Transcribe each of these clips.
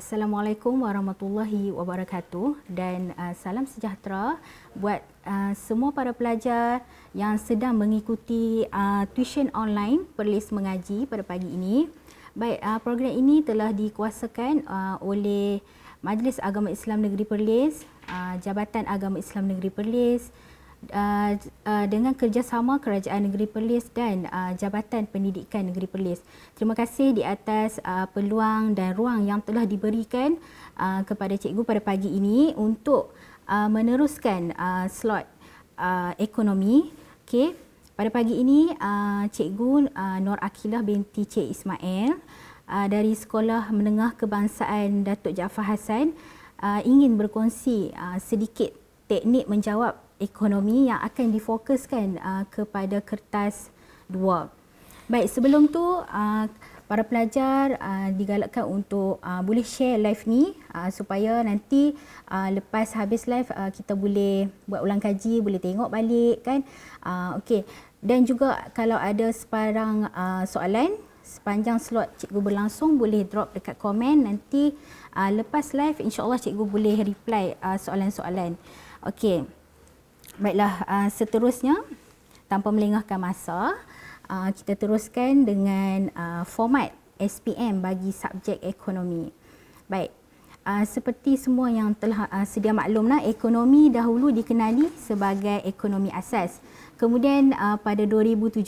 Assalamualaikum warahmatullahi wabarakatuh dan salam sejahtera buat semua para pelajar yang sedang mengikuti tuition online Perlis Mengaji pada pagi ini. Baik, program ini telah dikuasakan oleh Majlis Agama Islam Negeri Perlis, Jabatan Agama Islam Negeri Perlis, dengan kerjasama Kerajaan Negeri Perlis dan Jabatan Pendidikan Negeri Perlis. Terima kasih di atas peluang dan ruang yang telah diberikan kepada cikgu pada pagi ini untuk meneruskan slot ekonomi. Okey, pada pagi ini cikgu Nur Akilah binti Cik Ismail dari Sekolah Menengah Kebangsaan Datuk Jaafar Hassan ingin berkongsi sedikit teknik menjawab ekonomi yang akan difokuskan kepada kertas 2. Baik, sebelum tu para pelajar digalakkan untuk boleh share live ni supaya nanti lepas habis live kita boleh buat ulang kaji, boleh tengok balik kan. Okey. Dan juga kalau ada sebarang soalan sepanjang slot cikgu berlangsung boleh drop dekat komen, nanti lepas live insya-Allah cikgu boleh reply soalan-soalan. Okey. Baiklah, seterusnya tanpa melengahkan masa, kita teruskan dengan format SPM bagi subjek ekonomi. Baik, seperti semua yang telah sedia maklumlah, ekonomi dahulu dikenali sebagai ekonomi asas. Kemudian pada 2017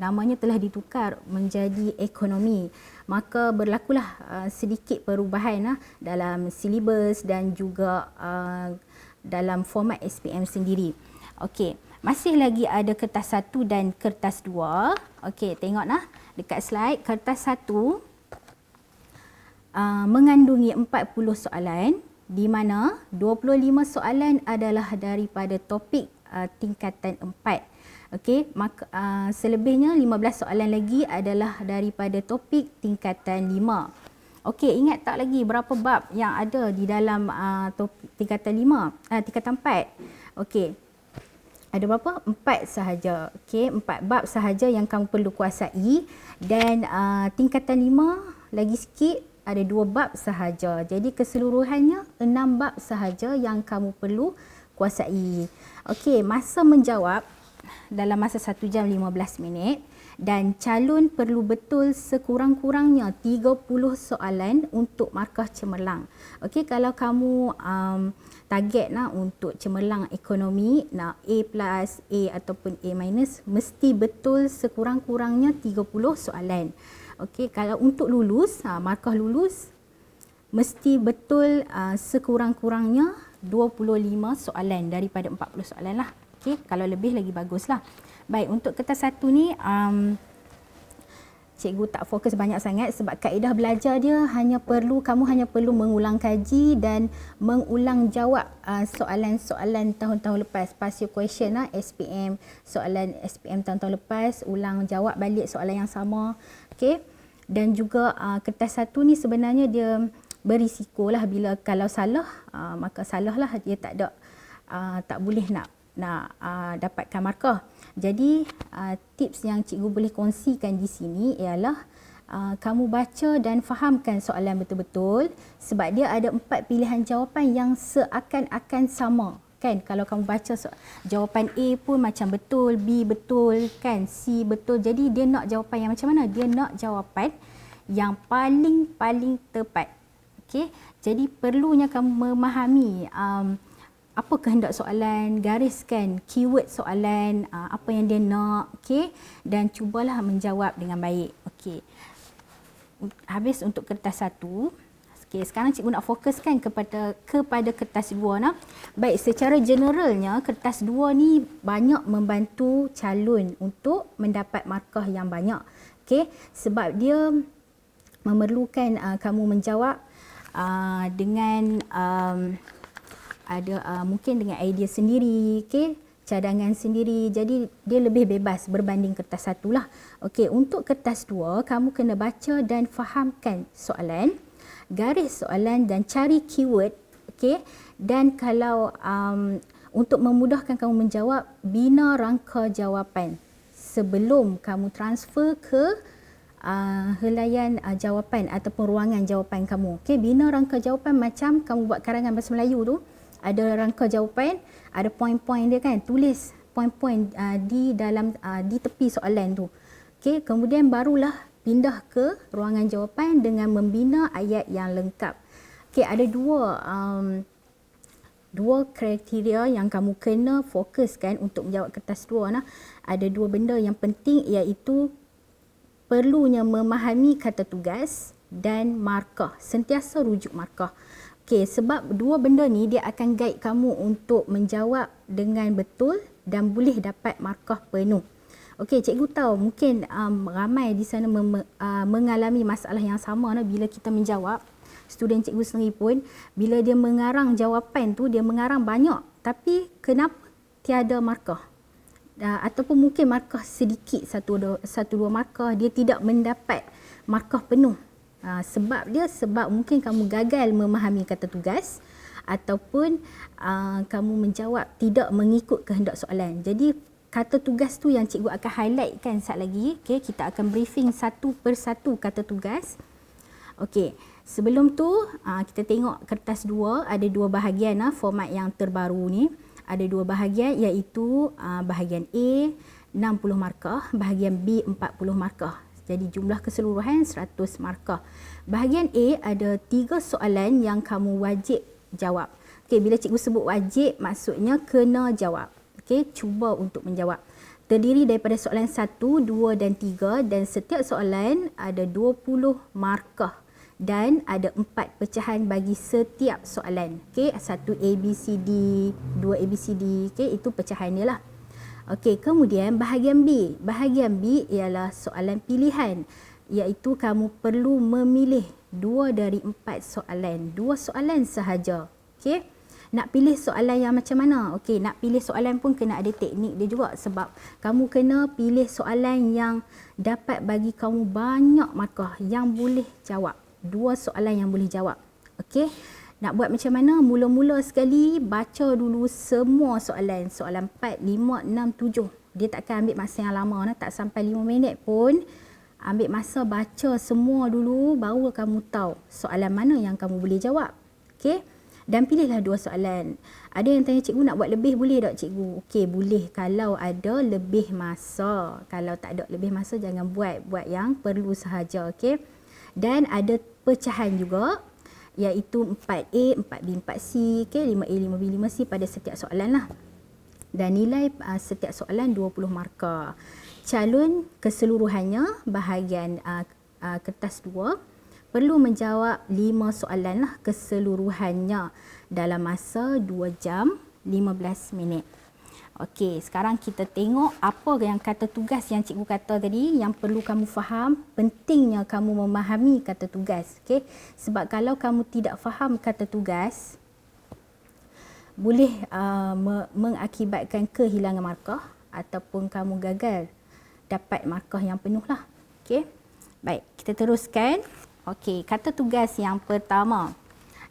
namanya telah ditukar menjadi ekonomi. Maka berlakulah sedikit perubahan dalam silibus dan juga dalam format SPM sendiri. Okey, masih lagi ada kertas 1 dan kertas 2. Okey, tengoklah dekat slide. Kertas 1 mengandungi 40 soalan di mana 25 soalan adalah daripada topik tingkatan 4. Okey, maka selebihnya 15 soalan lagi adalah daripada topik tingkatan 5. Okey, ingat tak lagi berapa bab yang ada di dalam tingkatan 5, tingkatan 4? Okey. Ada berapa? 4 sahaja. Okey, 4 bab sahaja yang kamu perlu kuasai, dan tingkatan 5 lagi sikit ada 2 bab sahaja. Jadi keseluruhannya 6 bab sahaja yang kamu perlu kuasai. Okey, masa menjawab dalam masa 1 jam 15 minit. Dan calon perlu betul sekurang-kurangnya 30 soalan untuk markah cemerlang. Okey, kalau kamu target untuk cemerlang ekonomi, nak A+, A ataupun A-, mesti betul sekurang-kurangnya 30 soalan. Okey, kalau untuk lulus, markah lulus mesti betul sekurang-kurangnya 25 soalan daripada 40 soalan lah. Okey, kalau lebih lagi baguslah. Baik, untuk kertas 1 ni cikgu tak fokus banyak sangat sebab kaedah belajar dia kamu hanya perlu mengulang kaji dan mengulang jawab soalan-soalan tahun-tahun lepas, past year question SPM, soalan SPM tahun-tahun lepas, ulang jawab balik soalan yang sama. Okey. Dan juga kertas 1 ni sebenarnya dia berisikolah bila kalau salah maka salahlah, dia tak boleh nak dapatkan markah. Jadi tips yang cikgu boleh kongsikan di sini ialah kamu baca dan fahamkan soalan betul-betul sebab dia ada 4 pilihan jawapan yang seakan-akan sama. Kan, kalau kamu baca jawapan A pun macam betul, B betul, kan, C betul. Jadi dia nak jawapan yang macam mana? Dia nak jawapan yang paling tepat. Okey. Jadi perlunya kamu memahami apa kehendak soalan, gariskan keyword soalan, apa yang dia nak, okey, dan cubalah menjawab dengan baik. Okey. Habis untuk kertas 1. Okey, sekarang cikgu nak fokuskan kepada kertas 2 nah. Baik, secara generalnya kertas 2 ni banyak membantu calon untuk mendapat markah yang banyak. Okey, sebab dia memerlukan kamu menjawab dengan mungkin dengan idea sendiri, okey, cadangan sendiri. Jadi dia lebih bebas berbanding kertas 1 lah. Okey, untuk kertas 2 kamu kena baca dan fahamkan soalan, garis soalan dan cari keyword, okey. Dan kalau untuk memudahkan kamu menjawab, bina rangka jawapan sebelum kamu transfer ke helaian jawapan ataupun ruangan jawapan kamu. Okey, bina rangka jawapan macam kamu buat karangan bahasa Melayu tu. Ada rangka jawapan, ada poin-poin dia kan. Tulis poin-poin di dalam di tepi soalan tu. Okey, kemudian barulah pindah ke ruangan jawapan dengan membina ayat yang lengkap. Okey, ada dua kriteria yang kamu kena fokuskan untuk menjawab kertas 2. Ada 2 benda yang penting, iaitu perlunya memahami kata tugas dan markah. Sentiasa rujuk markah. Okey, sebab 2 benda ni dia akan guide kamu untuk menjawab dengan betul dan boleh dapat markah penuh. Okey, cikgu tahu mungkin ramai di sana mengalami masalah yang sama bila kita menjawab. Student cikgu sendiri pun, bila dia mengarang jawapan tu, dia mengarang banyak. Tapi kenapa tiada markah? Ataupun mungkin markah sedikit, satu dua markah, dia tidak mendapat markah penuh. Sebab mungkin kamu gagal memahami kata tugas ataupun kamu menjawab tidak mengikut kehendak soalan. Jadi kata tugas tu yang cikgu akan highlightkan sekejap lagi. Okay, kita akan briefing satu persatu kata tugas. Okey, sebelum tu kita tengok kertas 2, ada 2 bahagian format yang terbaru ni. Ada 2 bahagian, iaitu bahagian A 60 markah, bahagian B 40 markah. Jadi jumlah keseluruhan 100 markah. Bahagian A ada 3 soalan yang kamu wajib jawab. Okey, bila cikgu sebut wajib, maksudnya kena jawab. Okey, cuba untuk menjawab. Terdiri daripada soalan 1, 2 dan 3, dan setiap soalan ada 20 markah. Dan ada 4 pecahan bagi setiap soalan. Okey, 1 ABCD, 2 ABCD. Okey, itu pecahan dia lah. Okey, kemudian bahagian B. Bahagian B ialah soalan pilihan, iaitu kamu perlu memilih 2 dari 4 soalan. 2 soalan sahaja. Okey, nak pilih soalan yang macam mana? Okey, nak pilih soalan pun kena ada teknik dia juga, sebab kamu kena pilih soalan yang dapat bagi kamu banyak markah yang boleh jawab. 2 soalan yang boleh jawab. Okey, nak buat macam mana? Mula-mula sekali baca dulu semua soalan. Soalan 4, 5, 6, 7. Dia takkan ambil masa yang lama, tak sampai 5 minit pun. Ambil masa baca semua dulu, baru kamu tahu soalan mana yang kamu boleh jawab. Okey, dan pilihlah 2 soalan. Ada yang tanya, cikgu nak buat lebih boleh tak cikgu? Okey, boleh kalau ada lebih masa. Kalau tak ada lebih masa, jangan buat yang perlu sahaja. Okey, dan ada pecahan juga, iaitu 4A, 4B, 4C, okay, 5A, 5B, 5C pada setiap soalan lah. Dan nilai setiap soalan 20 markah. Calon keseluruhannya bahagian kertas 2 perlu menjawab 5 soalan lah keseluruhannya dalam masa 2 jam 15 minit. Okey, sekarang kita tengok apa yang kata tugas yang cikgu kata tadi yang perlu kamu faham. Pentingnya kamu memahami kata tugas. Okey, sebab kalau kamu tidak faham kata tugas, boleh mengakibatkan kehilangan markah ataupun kamu gagal dapat markah yang penuh lah. Okey, baik, kita teruskan. Okey, kata tugas yang pertama.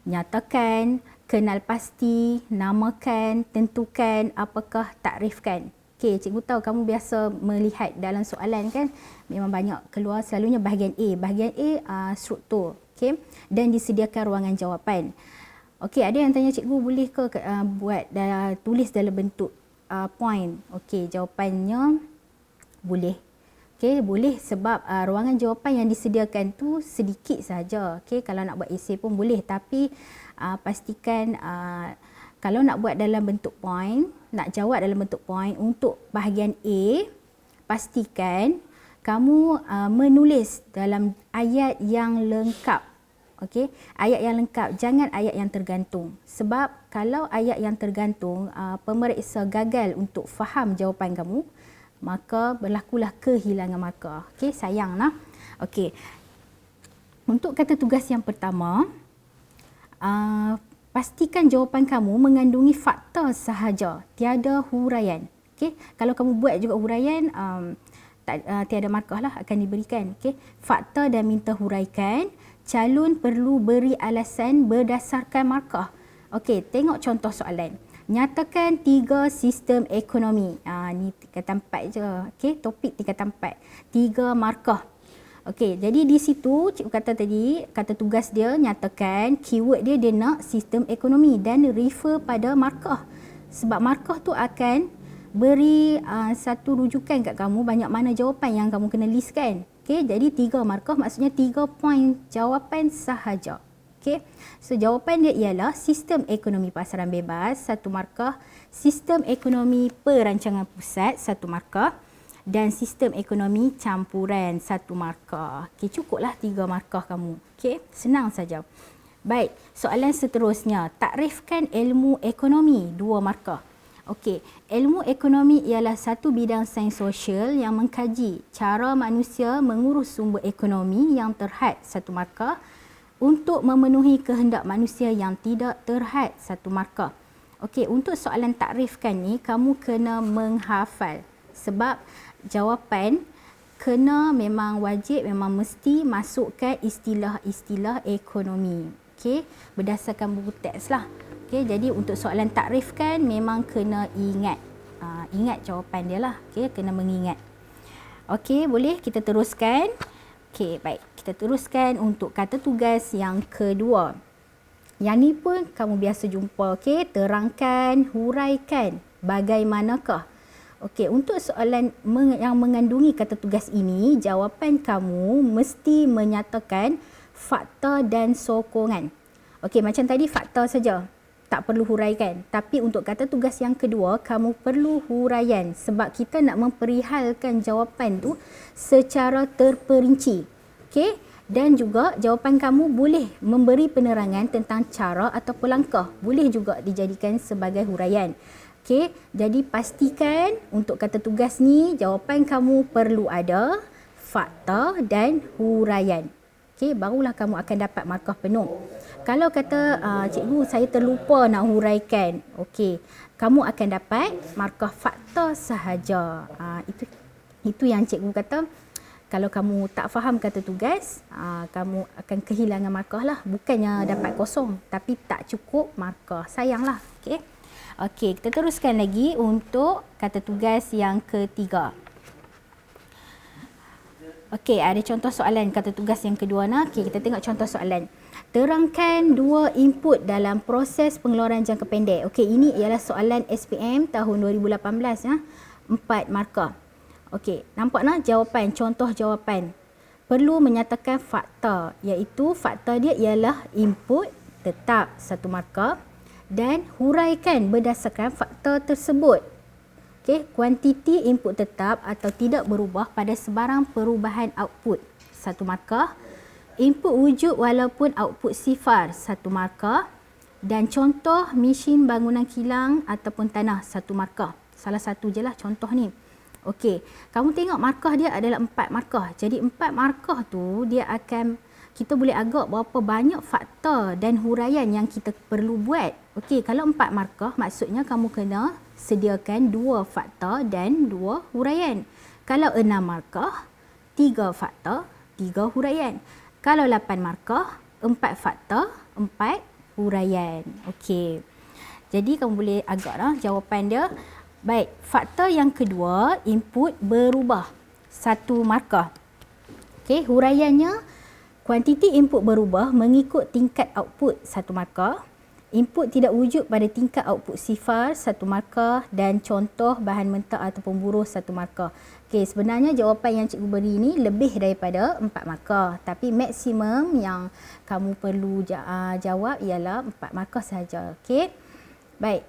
Nyatakan, kenal pasti, namakan, tentukan, apakah, takrifkan. Okey, cikgu tahu kamu biasa melihat dalam soalan kan, memang banyak keluar selalunya bahagian A. Bahagian A struktur, okey, dan disediakan ruangan jawapan. Okey, ada yang tanya, cikgu boleh ke tulis dalam bentuk point? Okey, jawapannya boleh. Okey, boleh sebab ruangan jawapan yang disediakan tu sedikit saja. Okey, kalau nak buat esei pun boleh, tapi pastikan kalau nak buat dalam bentuk point, nak jawab dalam bentuk point untuk bahagian A, pastikan kamu menulis dalam ayat yang lengkap. Okey, ayat yang lengkap, jangan ayat yang tergantung. Sebab kalau ayat yang tergantung, pemeriksa gagal untuk faham jawapan kamu, maka berlakulah kehilangan markah. Okey, sayang lah. Okey, untuk kata tugas yang pertama, pastikan jawapan kamu mengandungi fakta sahaja, tiada huraian. Okey, kalau kamu buat juga huraian, tiada markah lah akan diberikan. Okey, fakta dan minta huraikan. Calon perlu beri alasan berdasarkan markah. Okey, tengok contoh soalan. Nyatakan 3 sistem ekonomi. Ni tingkatan 4 je. Okey, topik tingkatan 4. 3 markah. Okey, jadi di situ cikgu kata tadi, kata tugas dia nyatakan keyword dia nak sistem ekonomi dan refer pada markah. Sebab markah tu akan beri satu rujukan kat kamu banyak mana jawapan yang kamu kena listkan. Okey, jadi 3 markah maksudnya 3 poin jawapan sahaja. Okey. So jawapan dia ialah sistem ekonomi pasaran bebas 1 markah, sistem ekonomi perancangan pusat 1 markah dan sistem ekonomi campuran 1 markah. Okey, cukuplah 3 markah kamu. Okey, senang saja. Baik, soalan seterusnya, takrifkan ilmu ekonomi 2 markah. Okey, ilmu ekonomi ialah satu bidang sains sosial yang mengkaji cara manusia mengurus sumber ekonomi yang terhad 1 markah untuk memenuhi kehendak manusia yang tidak terhad 1 markah. Okey, untuk soalan takrifkan ni kamu kena menghafal sebab jawapan kena memang wajib, memang mesti masukkan istilah-istilah ekonomi. Okey, berdasarkan buku teks lah. Okey, jadi untuk soalan takrifkan memang kena ingat. Ingat jawapan dia lah. Okey, kena mengingat. Okey, boleh kita teruskan. Okey, baik. Kita teruskan untuk kata tugas yang kedua. Yang ni pun kamu biasa jumpa. Okey, terangkan, huraikan bagaimanakah. Okey, untuk soalan yang mengandungi kata tugas ini, jawapan kamu mesti menyatakan fakta dan sokongan. Okey, macam tadi fakta saja, tak perlu huraikan. Tapi untuk kata tugas yang kedua, kamu perlu huraian sebab kita nak memperihalkan jawapan tu secara terperinci. Okey, dan juga jawapan kamu boleh memberi penerangan tentang cara ataupun langkah. Boleh juga dijadikan sebagai huraian. Okey, jadi pastikan untuk kata tugas ni jawapan kamu perlu ada fakta dan huraian. Okey, barulah kamu akan dapat markah penuh. Kalau kata cikgu saya terlupa nak huraikan, okey, kamu akan dapat markah fakta sahaja. Itu yang cikgu kata. Kalau kamu tak faham kata tugas, kamu akan kehilangan markah lah. Bukannya dapat kosong, tapi tak cukup markah. Sayanglah. Okey. Okey, kita teruskan lagi untuk kata tugas yang ketiga. Okey, ada contoh soalan kata tugas yang kedua nak. Okey, kita tengok contoh soalan. Terangkan 2 input dalam proses pengeluaran jangka pendek. Okey, ini ialah soalan SPM tahun 2018 ya. 4 markah. Okey, nampak nak jawapan, contoh jawapan. Perlu menyatakan fakta, iaitu fakta dia ialah input tetap 1 markah. Dan huraikan berdasarkan fakta tersebut. Okey, kuantiti input tetap atau tidak berubah pada sebarang perubahan output 1 markah. Input wujud walaupun output sifar 1 markah. Dan contoh mesin bangunan kilang ataupun tanah 1 markah. Salah satu je lah contoh ni. Okey, kamu tengok markah dia adalah 4 markah. Jadi 4 markah tu dia akan, kita boleh agak berapa banyak fakta dan huraian yang kita perlu buat. Okey, kalau 4 markah maksudnya kamu kena sediakan 2 fakta dan 2 huraian. Kalau 6 markah, 3 fakta, 3 huraian. Kalau 8 markah, 4 fakta, 4 huraian. Okey. Jadi kamu boleh agaklah jawapan dia. Baik, fakta yang kedua, input berubah 1 markah. Okey, huraiannya kuantiti input berubah mengikut tingkat output 1 markah. Input tidak wujud pada tingkat output sifar 1 markah dan contoh bahan mentah ataupun buruh 1 markah. Okey, sebenarnya jawapan yang cikgu beri ni lebih daripada 4 markah. Tapi maksimum yang kamu perlu jawab ialah 4 markah sahaja. Okey. Baik,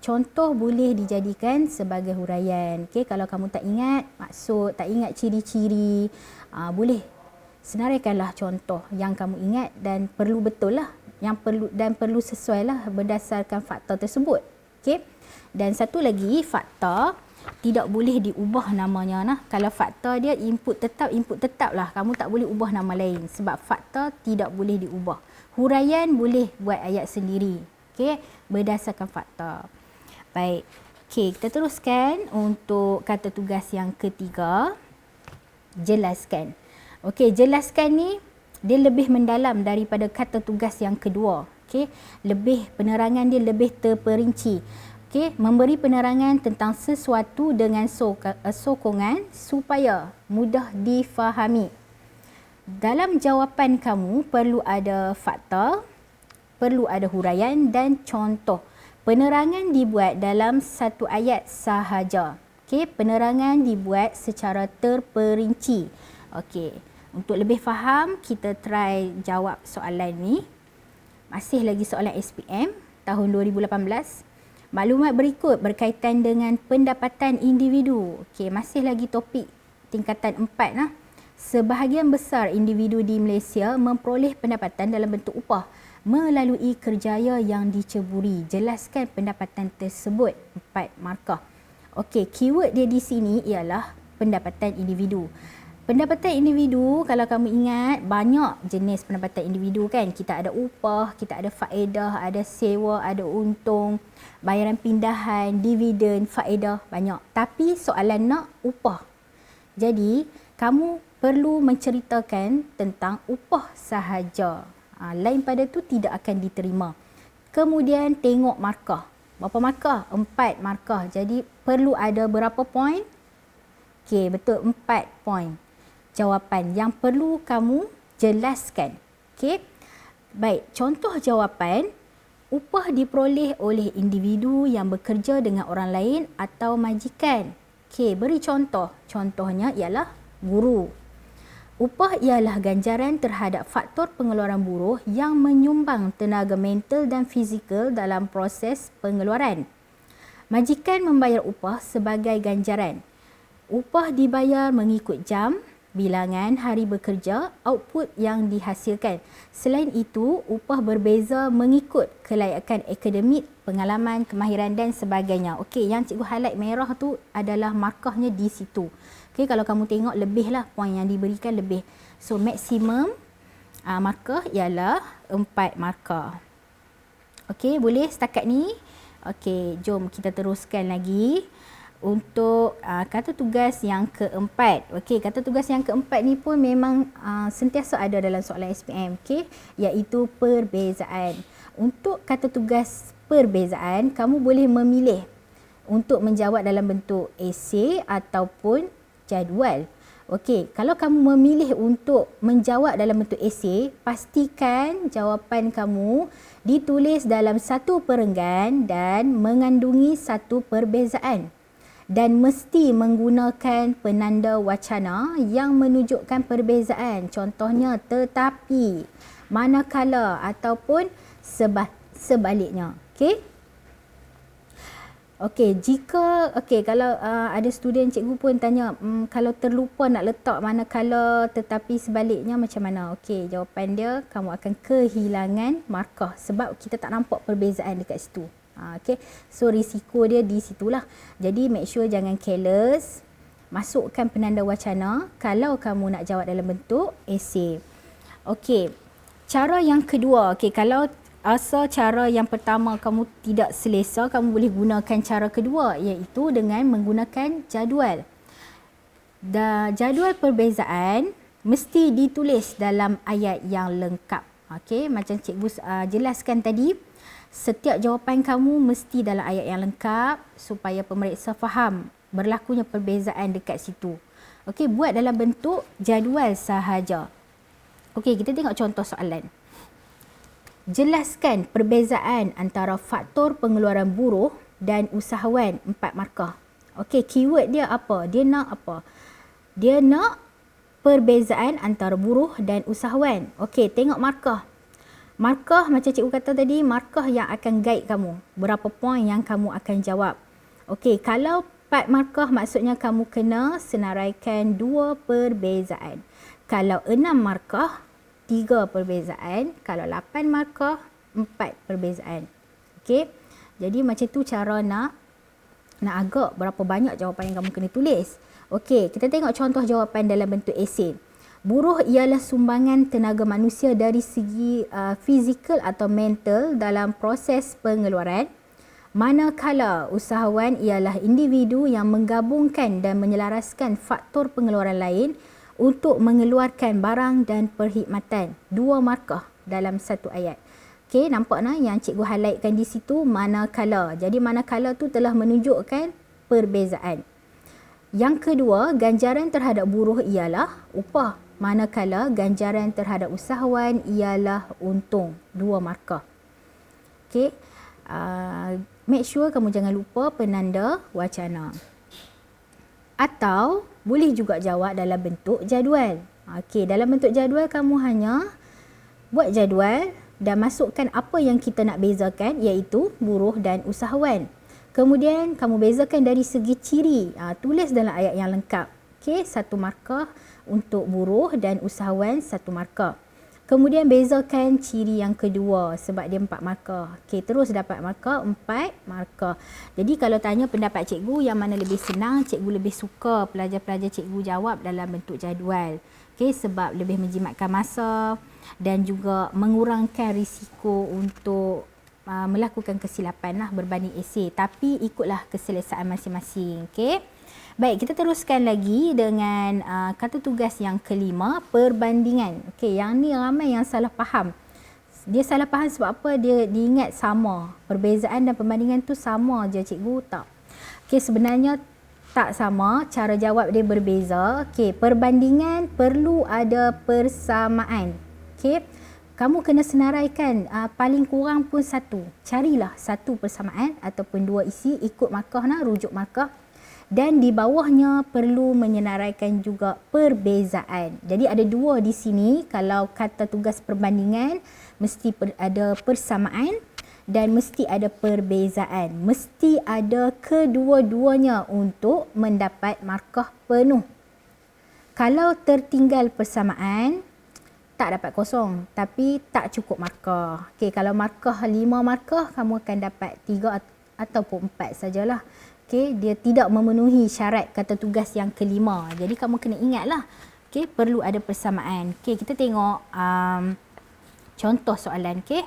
contoh boleh dijadikan sebagai huraian. Okey, kalau kamu tak ingat maksud, tak ingat ciri-ciri, boleh senaraikanlah contoh yang kamu ingat dan perlu betul lah. Perlu sesuai lah berdasarkan fakta tersebut. Okey. Dan satu lagi, fakta tidak boleh diubah namanya nah. Kalau fakta dia input tetap lah. Kamu tak boleh ubah nama lain sebab fakta tidak boleh diubah. Huraian boleh buat ayat sendiri. Okey, berdasarkan fakta. Baik. Okey, kita teruskan untuk kata tugas yang ketiga. Jelaskan. Okey, jelaskan ni dia lebih mendalam daripada kata tugas yang kedua. Okey, penerangan dia lebih terperinci. Okey, memberi penerangan tentang sesuatu dengan sokongan supaya mudah difahami. Dalam jawapan kamu perlu ada fakta, perlu ada huraian dan contoh. Penerangan dibuat dalam satu ayat sahaja. Okey, penerangan dibuat secara terperinci. Okey, untuk lebih faham kita try jawab soalan ni. Masih lagi soalan SPM tahun 2018. Maklumat berikut berkaitan dengan pendapatan individu. Okey, masih lagi topik tingkatan 4 lah. Sebahagian besar individu di Malaysia memperoleh pendapatan dalam bentuk upah melalui kerjaya yang diceburi. Jelaskan pendapatan tersebut. 4 markah. Okey, keyword dia di sini ialah pendapatan individu. Pendapatan individu, kalau kamu ingat, banyak jenis pendapatan individu kan. Kita ada upah, kita ada faedah, ada sewa, ada untung, bayaran pindahan, dividen, faedah, banyak. Tapi soalan nak upah. Jadi, kamu perlu menceritakan tentang upah sahaja. Lain pada tu tidak akan diterima. Kemudian tengok markah. Berapa markah? 4 markah. Jadi, perlu ada berapa poin? Okey, betul, 4 poin. Jawapan yang perlu kamu jelaskan. Okey. Baik, contoh jawapan, upah diperoleh oleh individu yang bekerja dengan orang lain atau majikan. Okey, beri contoh. Contohnya ialah guru. Upah ialah ganjaran terhadap faktor pengeluaran buruh yang menyumbang tenaga mental dan fizikal dalam proses pengeluaran. Majikan membayar upah sebagai ganjaran. Upah dibayar mengikut jam, bilangan hari bekerja, output yang dihasilkan. Selain itu, upah berbeza mengikut kelayakan akademik, pengalaman, kemahiran dan sebagainya. Okey, yang cikgu highlight merah tu adalah markahnya di situ. Okey, kalau kamu tengok lebihlah poin yang diberikan lebih. So, maksimum markah ialah 4 markah. Okey, boleh setakat ni? Okey, jom kita teruskan lagi. Untuk kata tugas yang keempat. Okey, kata tugas yang keempat ni pun memang sentiasa ada dalam soalan SPM, okey, iaitu perbezaan. Untuk kata tugas perbezaan, kamu boleh memilih untuk menjawab dalam bentuk esei ataupun jadual. Okey, kalau kamu memilih untuk menjawab dalam bentuk esei, pastikan jawapan kamu ditulis dalam satu perenggan dan mengandungi satu perbezaan. Dan mesti menggunakan penanda wacana yang menunjukkan perbezaan. Contohnya tetapi, manakala ataupun sebaliknya. Okey? Okey, kalau ada student cikgu pun tanya, kalau terlupa nak letak manakala tetapi sebaliknya macam mana? Okey, jawapan dia kamu akan kehilangan markah sebab kita tak nampak perbezaan dekat situ. Okay. So risiko dia di situlah. Jadi make sure jangan careless. Masukkan penanda wacana kalau kamu nak jawab dalam bentuk esei. Okey. Cara yang kedua, okey, kalau asa cara yang pertama kamu tidak selesa, kamu boleh gunakan cara kedua iaitu dengan menggunakan jadual. Jadual perbezaan mesti ditulis dalam ayat yang lengkap. Okey, macam cikgu jelaskan tadi. Setiap jawapan kamu mesti dalam ayat yang lengkap supaya pemeriksa faham berlakunya perbezaan dekat situ. Okey, buat dalam bentuk jadual sahaja. Okey, kita tengok contoh soalan. Jelaskan perbezaan antara faktor pengeluaran buruh dan usahawan, 4 markah. Okey, keyword dia apa? Dia nak apa? Dia nak perbezaan antara buruh dan usahawan. Okey, tengok markah. Markah macam cikgu kata tadi, markah yang akan guide kamu. Berapa poin yang kamu akan jawab. Okey, kalau 4 markah maksudnya kamu kena senaraikan 2 perbezaan. Kalau 6 markah, 3 perbezaan. Kalau 8 markah, 4 perbezaan. Okey, jadi macam tu cara nak agak berapa banyak jawapan yang kamu kena tulis. Okey, kita tengok contoh jawapan dalam bentuk esei. Buruh ialah sumbangan tenaga manusia dari segi fizikal atau mental dalam proses pengeluaran, manakala usahawan ialah individu yang menggabungkan dan menyelaraskan faktor pengeluaran lain untuk mengeluarkan barang dan perkhidmatan. 2 markah dalam satu ayat. Okey, nampak nah yang cikgu highlightkan di situ manakala. Jadi manakala tu telah menunjukkan perbezaan. Yang kedua, ganjaran terhadap buruh ialah upah. Manakala ganjaran terhadap usahawan ialah untung. 2 markah. Okey. Make sure kamu jangan lupa penanda wacana. Atau boleh juga jawab dalam bentuk jadual. Okey, dalam bentuk jadual kamu hanya buat jadual dan masukkan apa yang kita nak bezakan, iaitu buruh dan usahawan. Kemudian kamu bezakan dari segi ciri. Tulis dalam ayat yang lengkap. Okey, 1 markah untuk buruh dan usahawan, 1 markah. Kemudian bezakan ciri yang kedua sebab dia 4 markah. Okey, terus dapat markah 4 markah. Jadi kalau tanya pendapat cikgu yang mana lebih senang, cikgu lebih suka pelajar-pelajar cikgu jawab dalam bentuk jadual. Okey, sebab lebih menjimatkan masa dan juga mengurangkan risiko untuk melakukan kesilapan lah berbanding esei. Tapi ikutlah keselesaan masing-masing. Okey. Baik, kita teruskan lagi dengan kata tugas yang kelima, perbandingan. Okey, yang ni ramai yang salah faham. Dia salah faham sebab apa? Dia diingat sama. Perbezaan dan perbandingan tu sama je cikgu, tak. Okey, sebenarnya tak sama, cara jawab dia berbeza. Okey, perbandingan perlu ada persamaan. Okey, kamu kena senaraikan paling kurang pun 1. Carilah 1 persamaan ataupun 2 isi, ikut markah nah, rujuk markah. Dan di bawahnya perlu menyenaraikan juga perbezaan. Jadi ada 2 di sini. Kalau kata tugas perbandingan, mesti ada persamaan dan mesti ada perbezaan. Mesti ada kedua-duanya untuk mendapat markah penuh. Kalau tertinggal persamaan, tak dapat kosong, tapi tak cukup markah. Okey, kalau markah 5 markah, kamu akan dapat 3 ataupun 4 sajalah. Okey, dia tidak memenuhi syarat kata tugas yang kelima. Jadi kamu kena ingatlah. Okey, perlu ada persamaan. Okey, kita tengok contoh soalan. Okey.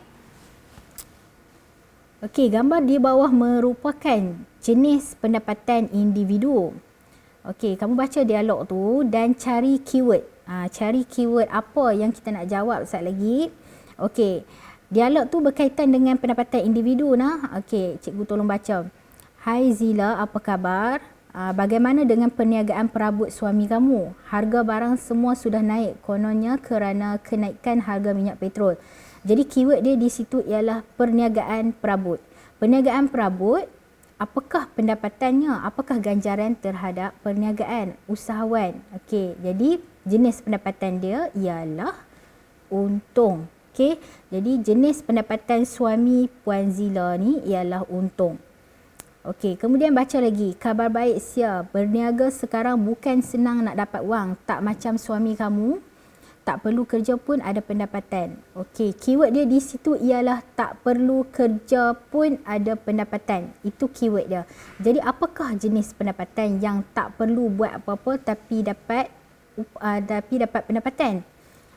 Okey, gambar di bawah merupakan jenis pendapatan individu. Okey, kamu baca dialog tu dan cari keyword. Cari keyword apa yang kita nak jawab sekejap lagi. Okey, dialog tu berkaitan dengan pendapatan individu nah. Okey, cikgu tolong baca. Hai Zila, apa khabar? Bagaimana dengan perniagaan perabot suami kamu? Harga barang semua sudah naik kononnya kerana kenaikan harga minyak petrol. Jadi keyword dia di situ ialah perniagaan perabot. Perniagaan perabot, apakah pendapatannya? Apakah ganjaran terhadap perniagaan usahawan? Okey, jadi jenis pendapatan dia ialah untung. Okey, jadi jenis pendapatan suami Puan Zila ni ialah untung. Okey, kemudian baca lagi. Khabar baik Sia, berniaga sekarang bukan senang nak dapat wang. Tak macam suami kamu, tak perlu kerja pun ada pendapatan. Okey, keyword dia di situ ialah tak perlu kerja pun ada pendapatan. Itu keyword dia. Jadi apakah jenis pendapatan yang tak perlu buat apa-apa tapi dapat pendapatan?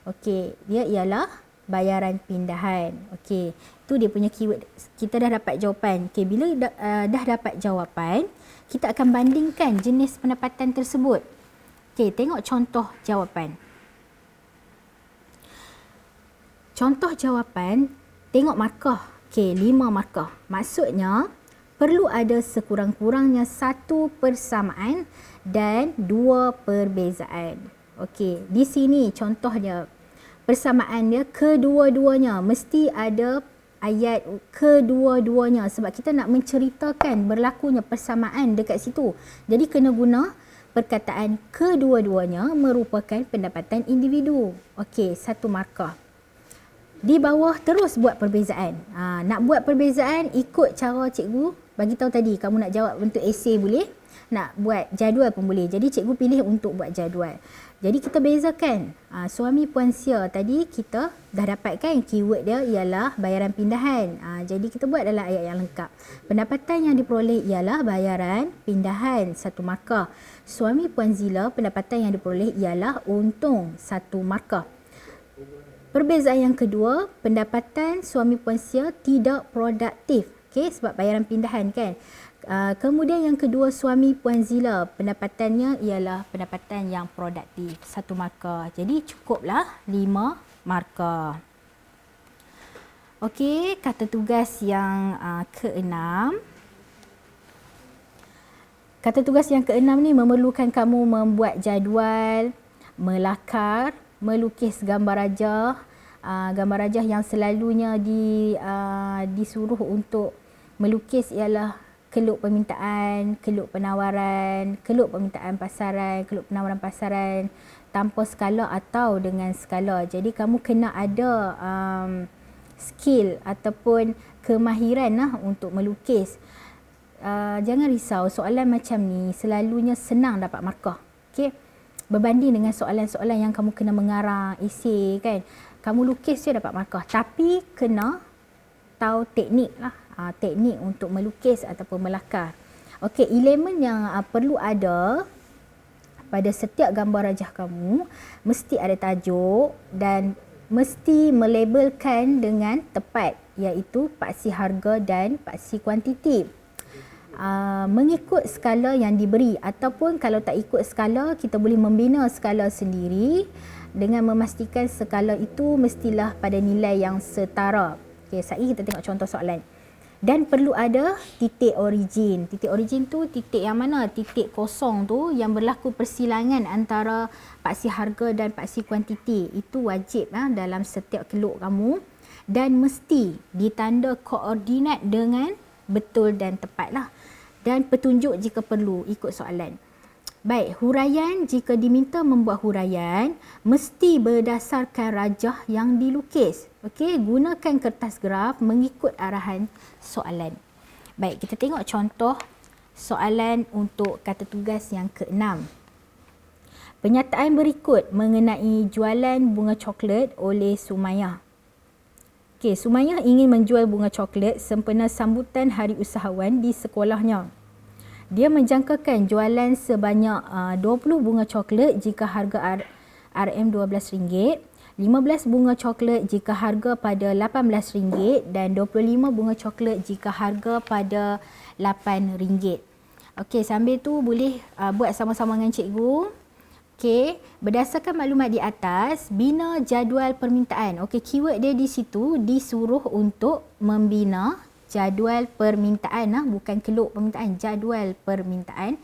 Okey, dia ialah bayaran pindahan. Okey, itu dia punya keyword. Kita dah dapat jawapan. Okey, bila dah dapat jawapan, kita akan bandingkan jenis pendapatan tersebut. Okey, tengok contoh jawapan. Contoh jawapan, tengok markah. Okey, 5 markah. Maksudnya, perlu ada sekurang-kurangnya 1 persamaan dan 2 perbezaan. Okey, di sini contohnya. Persamaan dia kedua-duanya. Mesti ada ayat kedua-duanya. Sebab kita nak menceritakan berlakunya persamaan dekat situ. Jadi kena guna perkataan kedua-duanya merupakan pendapatan individu. Okey, 1 markah. Di bawah terus buat perbezaan. Nak buat perbezaan ikut cara cikgu bagi tahu tadi. Kamu nak jawab bentuk esei boleh. Nak buat jadual pun boleh. Jadi cikgu pilih untuk buat jadual. Jadi kita bezakan. Suami Puan Sia tadi kita dah dapatkan keyword dia ialah bayaran pindahan. Jadi kita buat dalam ayat yang lengkap. Pendapatan yang diperoleh ialah bayaran pindahan, 1 markah. Suami Puan Zila, pendapatan yang diperoleh ialah untung, 1 markah. Perbezaan yang kedua, pendapatan suami Puan Sia tidak produktif. Okey, sebab bayaran pindahan kan. Kemudian yang kedua, suami Puan Zila, pendapatannya ialah pendapatan yang produktif, 1 markah. Jadi cukuplah 5 markah. Okey, kata tugas yang keenam. Kata tugas yang keenam ni memerlukan kamu membuat jadual, melakar, melukis gambar rajah yang selalunya disuruh untuk melukis ialah keluk permintaan, keluk penawaran, keluk permintaan pasaran, keluk penawaran pasaran tanpa skala atau dengan skala. Jadi kamu kena ada skill ataupun kemahiran lah untuk melukis. Jangan risau, soalan macam ni selalunya senang dapat markah. Okey. Berbanding dengan soalan-soalan yang kamu kena mengarang esei kan. Kamu lukis je dapat markah, tapi kena tahu teknik lah. Teknik untuk melukis ataupun melakar. Okey, elemen yang perlu ada pada setiap gambar rajah kamu mesti ada tajuk dan mesti melabelkan dengan tepat, iaitu paksi harga dan paksi kuantiti. Mengikut skala yang diberi, ataupun kalau tak ikut skala, kita boleh membina skala sendiri dengan memastikan skala itu mestilah pada nilai yang setara. Okey, sekali kita tengok contoh soalan. Dan perlu ada titik origin. Titik origin tu titik yang mana? Titik kosong tu yang berlaku persilangan antara paksi harga dan paksi kuantiti. Itu wajib dalam setiap keluk kamu dan mesti ditanda koordinat dengan betul dan tepat lah. Dan petunjuk jika perlu ikut soalan. Baik, huraian jika diminta membuat huraian mesti berdasarkan rajah yang dilukis. Okey, gunakan kertas graf mengikut arahan soalan. Baik, kita tengok contoh soalan untuk kata tugas yang keenam. Penyataan berikut mengenai jualan bunga coklat oleh Sumayyah. Okey, Sumayyah ingin menjual bunga coklat sempena sambutan Hari Usahawan di sekolahnya. Dia menjangkakan jualan sebanyak 20 bunga coklat jika harga RM RM12, 15 bunga coklat jika harga pada RM18 dan 25 bunga coklat jika harga pada RM8. Okey, sambil tu boleh buat sama-sama dengan cikgu. Okey, berdasarkan maklumat di atas, bina jadual permintaan. Okey, keyword dia di situ disuruh untuk membina jadual permintaan, bukan keluk permintaan, jadual permintaan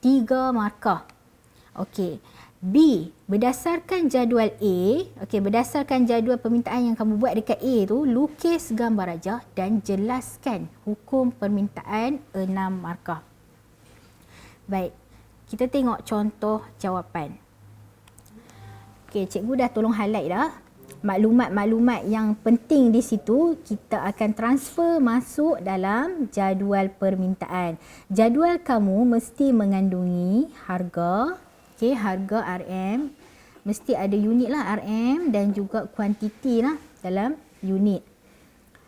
3 markah. Okey. B, berdasarkan jadual A, okey, berdasarkan jadual permintaan yang kamu buat dekat A tu, lukis gambar rajah dan jelaskan hukum permintaan 6 markah. Baik, kita tengok contoh jawapan. Okey, cikgu dah tolong highlight dah. Maklumat-maklumat yang penting di situ kita akan transfer masuk dalam jadual permintaan. Jadual kamu mesti mengandungi harga, okey, harga RM, mesti ada unit lah RM dan juga kuantiti lah dalam unit.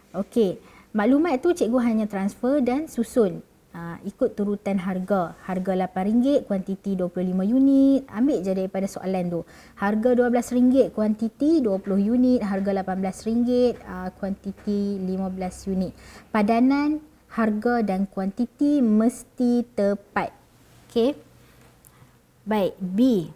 Okey, maklumat tu cikgu hanya transfer dan susun. Ikut turutan harga. Harga RM8, kuantiti 25 unit. Ambil je daripada soalan tu. Harga RM12, kuantiti 20 unit. Harga RM18, kuantiti 15 unit. Padanan harga dan kuantiti mesti tepat. Okey. Baik, B.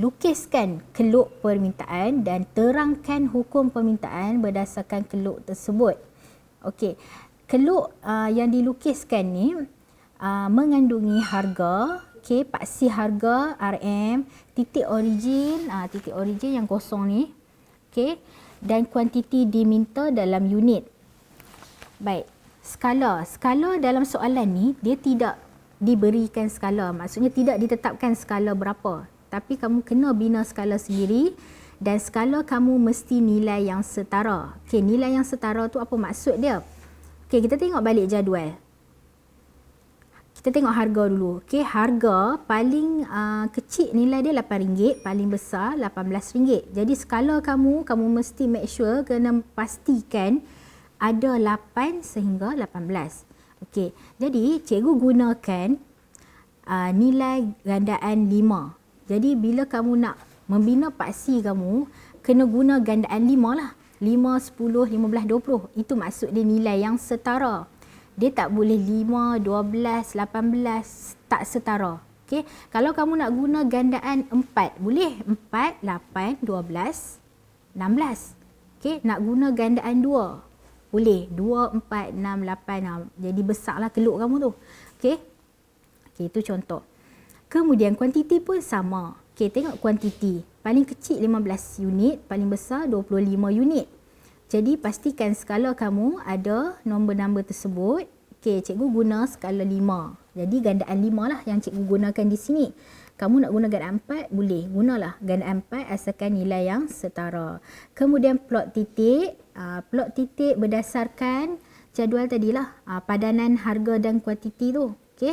Lukiskan keluk permintaan dan terangkan hukum permintaan berdasarkan keluk tersebut. Okey. Keluk yang dilukiskan ni mengandungi harga, okey, paksi harga RM, titik origin yang kosong ni, okey, dan kuantiti diminta dalam unit. Baik, skala dalam soalan ni dia tidak diberikan skala, maksudnya tidak ditetapkan skala berapa, tapi kamu kena bina skala sendiri dan skala kamu mesti nilai yang setara. Okey, nilai yang setara tu apa maksud dia? Okey, kita tengok balik jadual. Kita tengok harga dulu. Okey, harga paling kecil nilai dia RM8, paling besar RM18. Jadi skala kamu mesti make sure, kena pastikan ada 8 sehingga 18. Okey, jadi cikgu gunakan nilai gandaan 5. Jadi bila kamu nak membina paksi kamu, kena guna gandaan 5 lah. 5, 10, 15, 20. Itu maksud dia nilai yang setara. Dia tak boleh 5, 12, 18, tak setara. Okey, kalau kamu nak guna gandaan 4, boleh 4, 8, 12, 16. Okey, Okey, nak guna gandaan 2. Boleh 2, 4, 6, 8. Jadi besarlah keluk kamu tu. Okey. Okey, itu contoh. Kemudian kuantiti pun sama. Okey, tengok kuantiti. Paling kecil 15 unit, paling besar 25 unit. Jadi pastikan skala kamu ada nombor-nombor tersebut. Okey, cikgu guna skala 5. Jadi gandaan 5 lah yang cikgu gunakan di sini. Kamu nak guna gandaan 4, boleh. Gunalah gandaan 4 asalkan nilai yang setara. Kemudian plot titik. Plot titik berdasarkan jadual tadilah. Padanan harga dan kuantiti tu. Okey.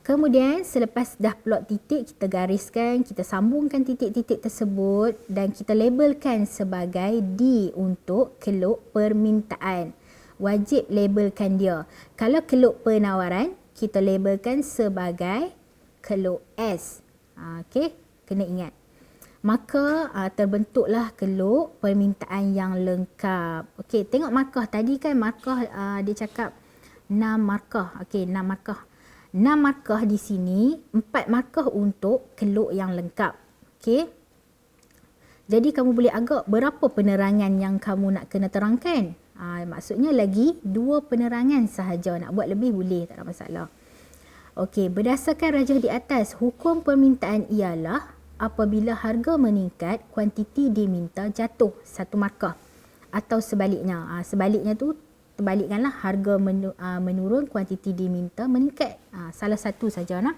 Kemudian selepas dah plot titik, kita gariskan, kita sambungkan titik-titik tersebut dan kita labelkan sebagai D untuk keluk permintaan. Wajib labelkan dia. Kalau keluk penawaran, kita labelkan sebagai keluk S. Okey, kena ingat. Maka terbentuklah keluk permintaan yang lengkap. Okey, tengok markah. Tadi kan markah dia cakap 6 markah. Okey, 6 markah. 6 markah di sini, 4 markah untuk keluk yang lengkap. Okey. Jadi kamu boleh agak berapa penerangan yang kamu nak kena terangkan. Maksudnya lagi 2 penerangan sahaja. Nak buat lebih boleh, tak ada masalah. Okey, berdasarkan rajah di atas, hukum permintaan ialah apabila harga meningkat, kuantiti diminta jatuh 1 markah. Atau sebaliknya. Sebaliknya tu terbalikkanlah, harga menurun, kuantiti diminta meningkat. Salah satu saja nah.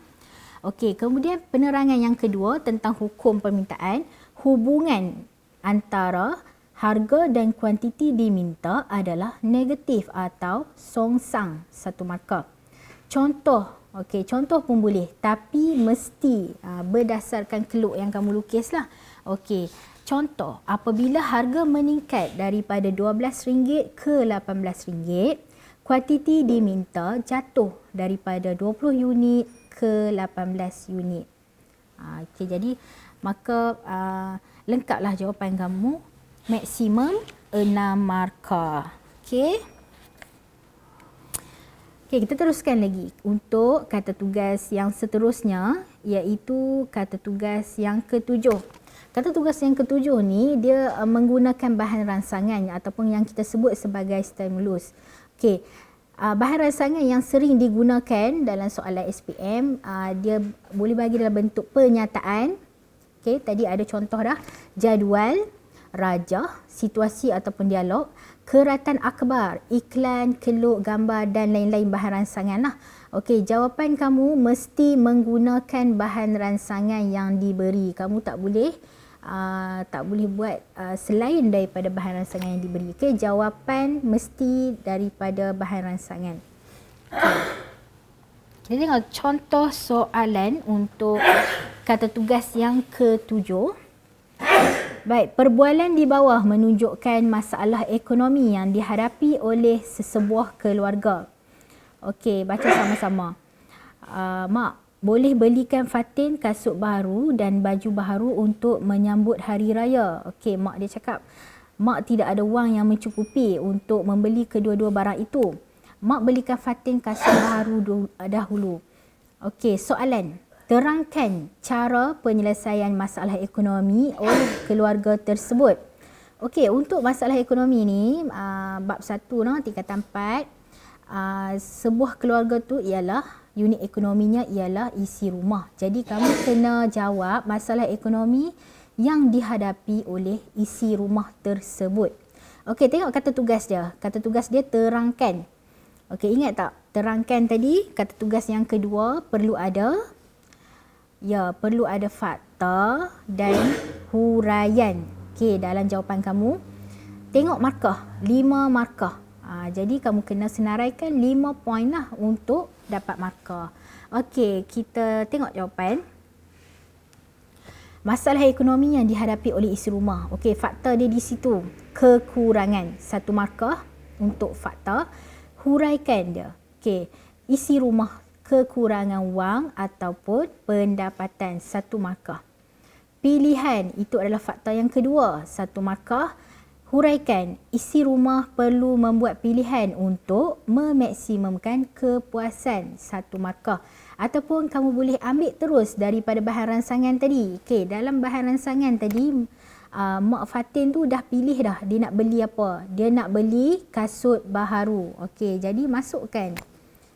Okey, kemudian penerangan yang kedua tentang hukum permintaan, hubungan antara harga dan kuantiti diminta adalah negatif atau songsang 1 markah. Contoh, okey, contoh pun boleh, tapi mesti berdasarkan keluk yang kamu lukislah. Okey. Contoh, apabila harga meningkat daripada RM12 ke RM18, kuantiti diminta jatuh daripada 20 unit ke 18 unit. Okey, jadi maka lengkaplah jawapan kamu. Maksimum 6 markah. Okey. Okey, kita teruskan lagi untuk kata tugas yang seterusnya, iaitu kata tugas yang ke-7. Kata tugas yang ke-7 ni dia menggunakan bahan rangsangan ataupun yang kita sebut sebagai stimulus. Okey. Bahan rangsangan yang sering digunakan dalam soalan SPM, dia boleh bagi dalam bentuk pernyataan. Okey, tadi ada contoh dah. Jadual, rajah, situasi ataupun dialog, keratan akhbar, iklan, keluk, gambar dan lain-lain bahan rangsangan lah. Okey, jawapan kamu mesti menggunakan bahan rangsangan yang diberi. Kamu tak boleh buat selain daripada bahan rangsangan yang diberi. Okey, jawapan mesti daripada bahan rangsangan. Okay. Jadi tengok contoh soalan untuk kata tugas yang ke-7. Baik, perbualan di bawah menunjukkan masalah ekonomi yang dihadapi oleh sesebuah keluarga. Okey, baca sama-sama. Mak, boleh belikan Fatin kasut baru dan baju baru untuk menyambut hari raya. Okey, mak dia cakap, mak tidak ada wang yang mencukupi untuk membeli kedua-dua barang itu. Mak belikan Fatin kasut baru dahulu. Okey, soalan. Terangkan cara penyelesaian masalah ekonomi oleh keluarga tersebut. Okey, untuk masalah ekonomi ni, bab 1 tingkatan 4, sebuah keluarga tu ialah, unit ekonominya ialah isi rumah. Jadi kamu kena jawab masalah ekonomi yang dihadapi oleh isi rumah tersebut. Okey, tengok kata tugas dia. Kata tugas dia terangkan. Okey, ingat tak? Terangkan tadi, kata tugas yang kedua perlu ada fakta dan huraian. Okey, dalam jawapan kamu. Tengok markah, 5 markah. Jadi kamu kena senaraikan 5 poin lah untuk dapat markah. Okey, kita tengok jawapan. Masalah ekonomi yang dihadapi oleh isi rumah. Okey, fakta dia di situ. Kekurangan, 1 markah untuk fakta. Huraikan dia. Okey, isi rumah, kekurangan wang ataupun pendapatan, 1 markah. Pilihan, itu adalah fakta yang kedua, 1 markah. Huraikan, isi rumah perlu membuat pilihan untuk memaksimumkan kepuasan, 1 markah. Ataupun kamu boleh ambil terus daripada bahan rangsangan tadi. Okey, dalam bahan rangsangan tadi Mak Fatin tu dah pilih dah dia nak beli apa. Dia nak beli kasut baharu. Okey, jadi masukkan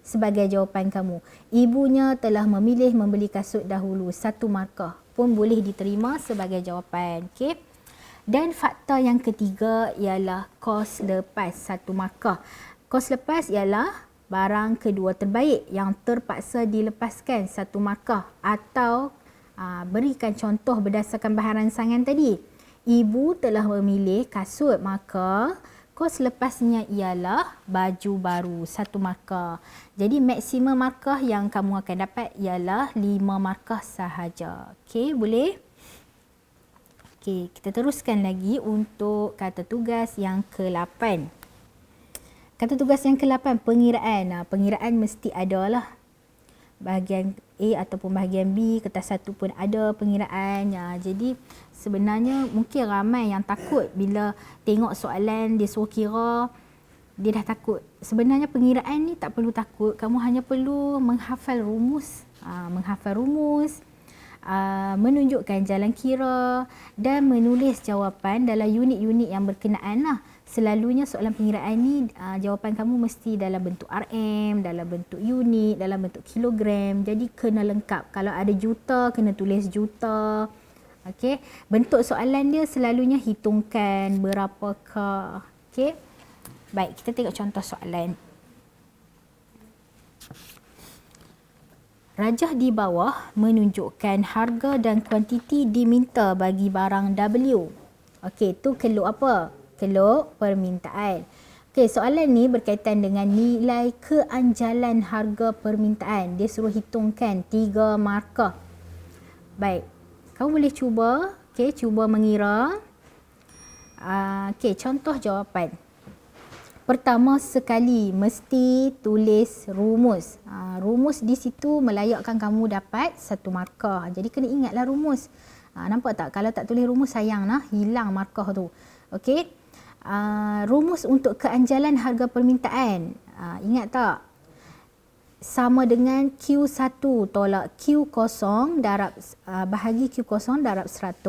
sebagai jawapan kamu. Ibunya telah memilih membeli kasut dahulu. 1 markah pun boleh diterima sebagai jawapan. Okey. Dan fakta yang ketiga ialah kos lepas. 1 markah. Kos lepas ialah barang kedua terbaik yang terpaksa dilepaskan. 1 markah. Atau berikan contoh berdasarkan bahan rangsangan tadi. Ibu telah memilih kasut, maka kos lepasnya ialah baju baru. 1 markah. Jadi maksimum markah yang kamu akan dapat ialah 5 markah sahaja. Okey, boleh? Okey, kita teruskan lagi untuk kata tugas yang ke-8. Kata tugas yang ke-8, pengiraan. Pengiraan mesti ada lah. Bahagian A ataupun bahagian B, kertas 1 pun ada pengiraan. Jadi sebenarnya mungkin ramai yang takut bila tengok soalan dia suruh kira, dia dah takut. Sebenarnya pengiraan ni tak perlu takut, kamu hanya perlu menghafal rumus. Menunjukkan jalan kira dan menulis jawapan dalam unit-unit yang berkenaan lah. Selalunya soalan pengiraan ni jawapan kamu mesti dalam bentuk RM, dalam bentuk unit, dalam bentuk kilogram. Jadi kena lengkap. Kalau ada juta, kena tulis juta. Okey. Bentuk soalan dia selalunya hitungkan berapakah. Okey. Baik, kita tengok contoh soalan. Rajah di bawah menunjukkan harga dan kuantiti diminta bagi barang W. Okey, tu keluk apa? Keluk permintaan. Okey, soalan ni berkaitan dengan nilai keanjalan harga permintaan. Dia suruh hitungkan 3 markah. Baik, kamu boleh cuba. Okey, cuba mengira. Okey, contoh jawapan. Pertama sekali, mesti tulis rumus. Rumus di situ melayakkan kamu dapat 1 markah. Jadi kena ingatlah rumus. Nampak tak? Kalau tak tulis rumus sayang lah, hilang markah tu. Okey. Rumus untuk keanjalan harga permintaan. Ingat tak? Sama dengan Q1 tolak Q0 darab bahagi Q0 darab 100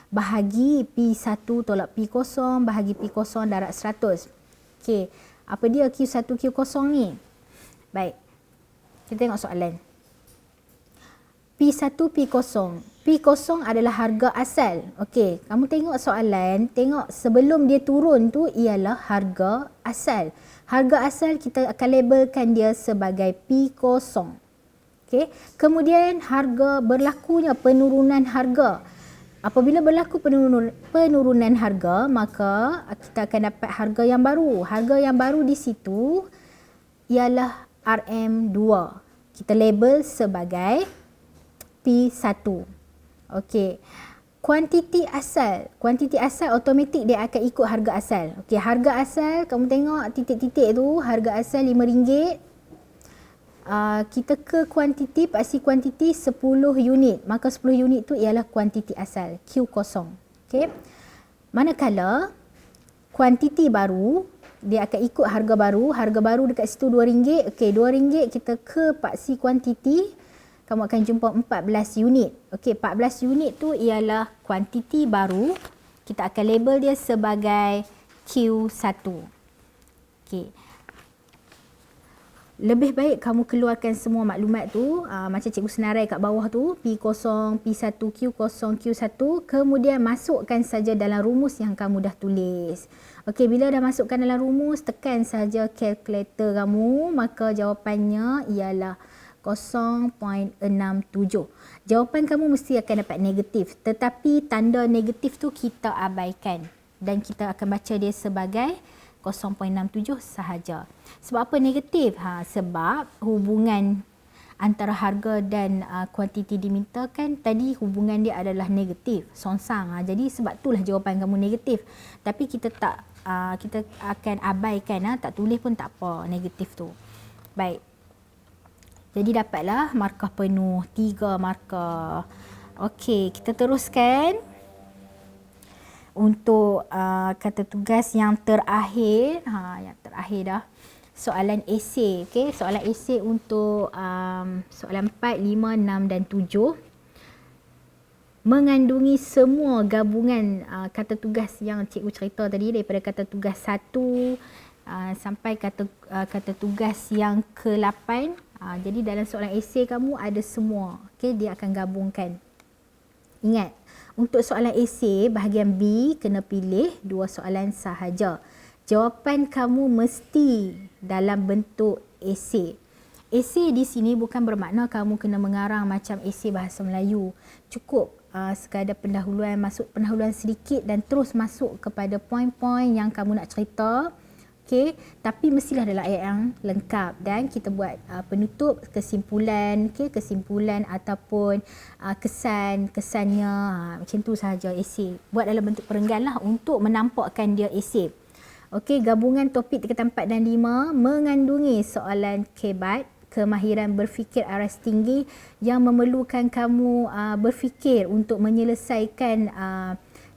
bahagi P1 tolak P0 bahagi P0 darab 100. Okey, apa dia Q1 Q0 ni? Baik. Kita tengok soalan. P1 P0. P0 adalah harga asal. Okey, kamu tengok soalan, tengok sebelum dia turun tu ialah harga asal. Harga asal kita akan labelkan dia sebagai P0. Okey, kemudian harga berlakunya penurunan harga. Apabila berlaku penurunan harga, maka kita akan dapat harga yang baru. Harga yang baru di situ ialah RM2. Kita label sebagai P1. Okey. Kuantiti asal. Kuantiti asal automatik dia akan ikut harga asal. Okey, harga asal kamu tengok titik-titik tu, harga asal RM5. Kita ke kuantiti, paksi kuantiti 10 unit. Maka 10 unit tu ialah kuantiti asal, Q0. Okey. Manakala kuantiti baru, dia akan ikut harga baru. Harga baru dekat situ RM2. Okey, RM2 kita ke paksi kuantiti, kamu akan jumpa 14 unit. Okey, 14 unit tu ialah kuantiti baru. Kita akan label dia sebagai Q1. Okey. Lebih baik kamu keluarkan semua maklumat tu, macam cikgu senarai kat bawah tu, P0, P1, Q0, Q1, kemudian masukkan saja dalam rumus yang kamu dah tulis. Okey, bila dah masukkan dalam rumus, tekan saja kalkulator kamu, maka jawapannya ialah 0.67. Jawapan kamu mesti akan dapat negatif, tetapi tanda negatif tu kita abaikan dan kita akan baca dia sebagai 0.67 sahaja. Sebab apa negatif? Sebab hubungan antara harga dan kuantiti diminta kan tadi hubungan dia adalah negatif, songsang. Jadi sebab itulah jawapan kamu negatif. Tapi kita tak kita akan abaikan, tak tulis pun tak apa negatif tu. Baik. Jadi dapatlah markah penuh, 3 markah. Okey, kita teruskan. Untuk kata tugas yang terakhir, yang terakhir dah, soalan esei. Okey, soalan esei untuk soalan 4, 5, 6 dan 7. mengandungi semua gabungan kata tugas yang cikgu cerita tadi, daripada kata tugas 1 sampai kata tugas yang ke-8. Jadi dalam soalan esei kamu ada semua. Okey, dia akan gabungkan. Ingat, untuk soalan esei bahagian B kena pilih 2 soalan sahaja. Jawapan kamu mesti dalam bentuk esei. Esei di sini bukan bermakna kamu kena mengarang macam esei bahasa Melayu. Cukup sekadar pendahuluan, masuk pendahuluan sedikit dan terus masuk kepada poin-poin yang kamu nak cerita. Okey, tapi mestilah dalam ayat yang lengkap, dan kita buat penutup, kesimpulan, kesimpulan ataupun kesannya, macam tu sahaja esei. Buat dalam bentuk perenggan lah untuk menampakkan dia esei. Okey, gabungan topik tingkatan 4 dan 5 mengandungi soalan KBAT, kemahiran berfikir aras tinggi, yang memerlukan kamu berfikir untuk menyelesaikan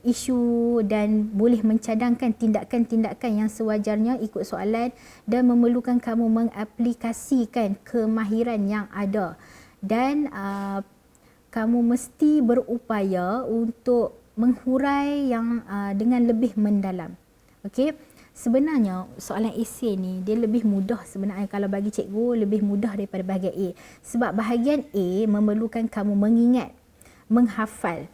isu dan boleh mencadangkan tindakan-tindakan yang sewajarnya ikut soalan, dan memerlukan kamu mengaplikasikan kemahiran yang ada, dan kamu mesti berupaya untuk menghurai yang dengan lebih mendalam. Okey, sebenarnya soalan esei ni dia lebih mudah sebenarnya, kalau bagi cikgu lebih mudah daripada bahagian A, sebab bahagian A memerlukan kamu mengingat, menghafal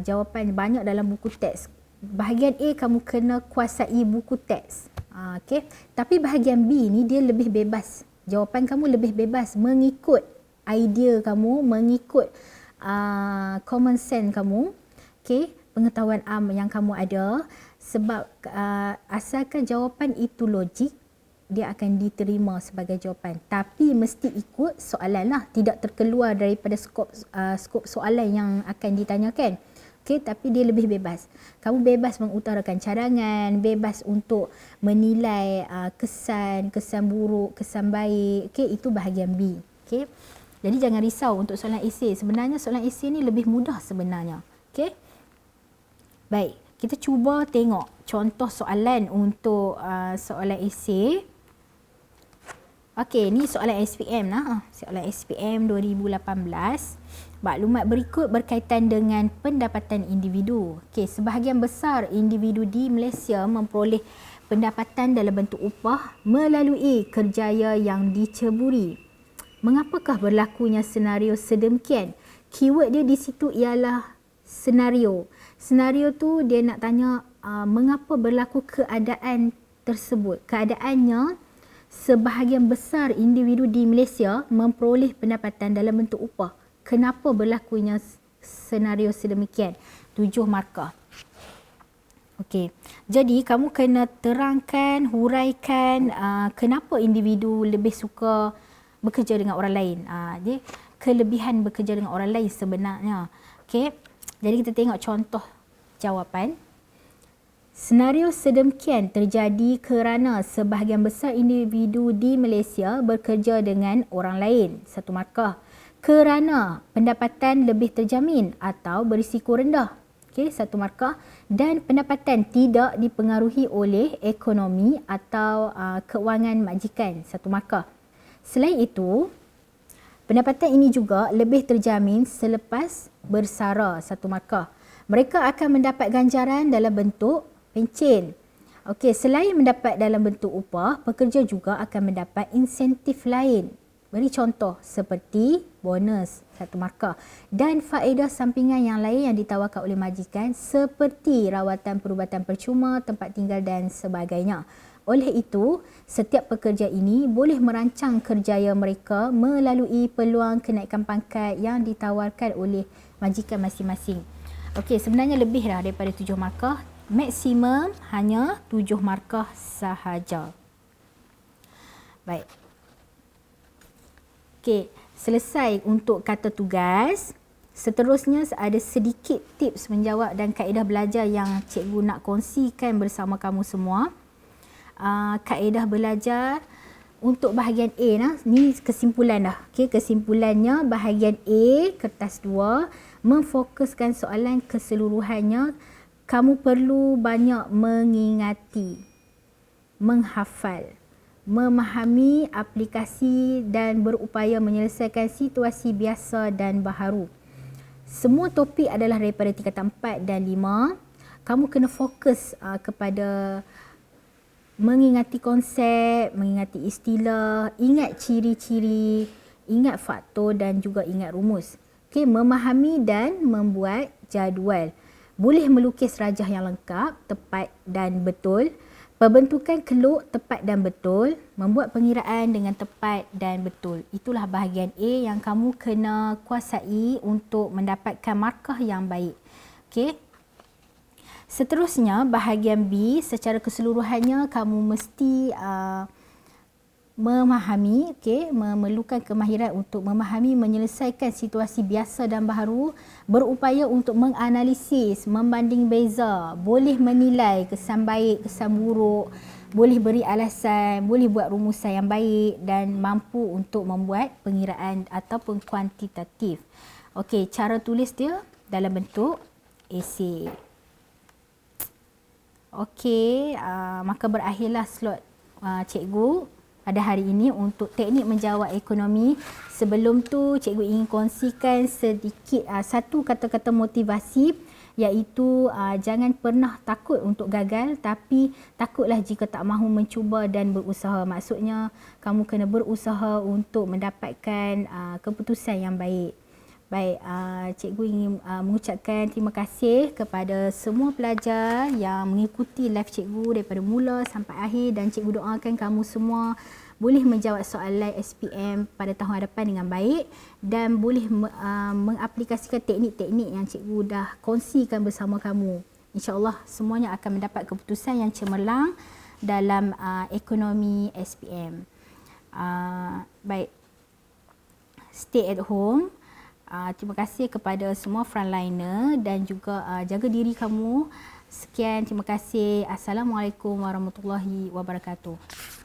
jawapan banyak dalam buku teks. Bahagian A kamu kena kuasai buku teks. Okey, tapi bahagian B ni dia lebih bebas. Jawapan kamu lebih bebas mengikut idea kamu, mengikut common sense kamu. Okey, pengetahuan yang kamu ada. Sebab asalkan jawapan itu logik, dia akan diterima sebagai jawapan. Tapi mesti ikut soalan lah, tidak terkeluar daripada skop soalan yang akan ditanyakan. Okey, tapi dia lebih bebas. Kamu bebas mengutarakan cadangan, bebas untuk menilai kesan buruk, kesan baik. Okey, itu bahagian B. Okey. Jadi jangan risau untuk soalan esei. Sebenarnya soalan esei ni lebih mudah sebenarnya. Okey. Baik, kita cuba tengok contoh soalan untuk soalan esei. Okey, ni soalan SPM lah. Soalan SPM 2018. Maklumat berikut berkaitan dengan pendapatan individu. Okey, sebahagian besar individu di Malaysia memperoleh pendapatan dalam bentuk upah melalui kerjaya yang diceburi. Mengapakah berlakunya senario sedemikian? Keyword dia di situ ialah senario. Senario tu dia nak tanya mengapa berlaku keadaan tersebut. Keadaannya, sebahagian besar individu di Malaysia memperoleh pendapatan dalam bentuk upah. Kenapa berlakunya senario sedemikian? 7 markah. Okey. Jadi kamu kena terangkan, huraikan kenapa individu lebih suka bekerja dengan orang lain. Jadi kelebihan bekerja dengan orang lain sebenarnya. Okey. Jadi kita tengok contoh jawapan. Senario sedemikian terjadi kerana sebahagian besar individu di Malaysia bekerja dengan orang lain. 1 markah. Kerana pendapatan lebih terjamin atau berisiko rendah. Okey, 1 markah. Dan pendapatan tidak dipengaruhi oleh ekonomi atau keuangan majikan. 1 markah. Selain itu, pendapatan ini juga lebih terjamin selepas bersara. 1 markah. Mereka akan mendapat ganjaran dalam bentuk pencen. Okey, selain mendapat dalam bentuk upah, pekerja juga akan mendapat insentif lain. Beri contoh seperti bonus, 1 markah. Dan faedah sampingan yang lain yang ditawarkan oleh majikan seperti rawatan perubatan percuma, tempat tinggal dan sebagainya. Oleh itu, setiap pekerja ini boleh merancang kerjaya mereka melalui peluang kenaikan pangkat yang ditawarkan oleh majikan masing-masing. Okey, sebenarnya lebih dah daripada 7 markah. Maksimum hanya 7 markah sahaja. Baik. Okey, selesai untuk kata tugas. Seterusnya ada sedikit tips menjawab dan kaedah belajar yang cikgu nak kongsikan bersama kamu semua. Kaedah belajar untuk bahagian A nah, ni kesimpulan dah. Okey, kesimpulannya bahagian A kertas 2 memfokuskan soalan keseluruhannya. Kamu perlu banyak mengingati, menghafal, memahami aplikasi dan berupaya menyelesaikan situasi biasa dan baharu. Semua topik adalah daripada tingkatan 4 dan 5. Kamu kena fokus kepada mengingati konsep, mengingati istilah, ingat ciri-ciri, ingat faktor dan juga ingat rumus. Okey, memahami dan membuat jadual. Boleh melukis rajah yang lengkap, tepat dan betul. Pembentukan keluk tepat dan betul, membuat pengiraan dengan tepat dan betul. Itulah bahagian A yang kamu kena kuasai untuk mendapatkan markah yang baik. Okey. Seterusnya, bahagian B, secara keseluruhannya kamu mesti memahami, memerlukan kemahiran untuk memahami, menyelesaikan situasi biasa dan baharu, berupaya untuk menganalisis, membanding beza, boleh menilai kesan baik, kesan buruk, boleh beri alasan, boleh buat rumusan yang baik dan mampu untuk membuat pengiraan ataupun kuantitatif. Okey, cara tulis dia dalam bentuk esei. Okey, maka berakhirlah slot cikgu pada hari ini untuk teknik menjawab ekonomi. Sebelum tu, cikgu ingin kongsikan sedikit satu kata-kata motivasi, iaitu jangan pernah takut untuk gagal, tapi takutlah jika tak mahu mencuba dan berusaha. Maksudnya, kamu kena berusaha untuk mendapatkan keputusan yang baik. Baik, cikgu ingin mengucapkan terima kasih kepada semua pelajar yang mengikuti live cikgu daripada mula sampai akhir, dan cikgu doakan kamu semua boleh menjawab soalan SPM pada tahun hadapan dengan baik dan boleh mengaplikasikan teknik-teknik yang cikgu dah kongsikan bersama kamu. InsyaAllah semuanya akan mendapat keputusan yang cemerlang dalam ekonomi SPM. Baik, stay at home. Terima kasih kepada semua frontliner dan juga jaga diri kamu. Sekian, terima kasih. Assalamualaikum warahmatullahi wabarakatuh.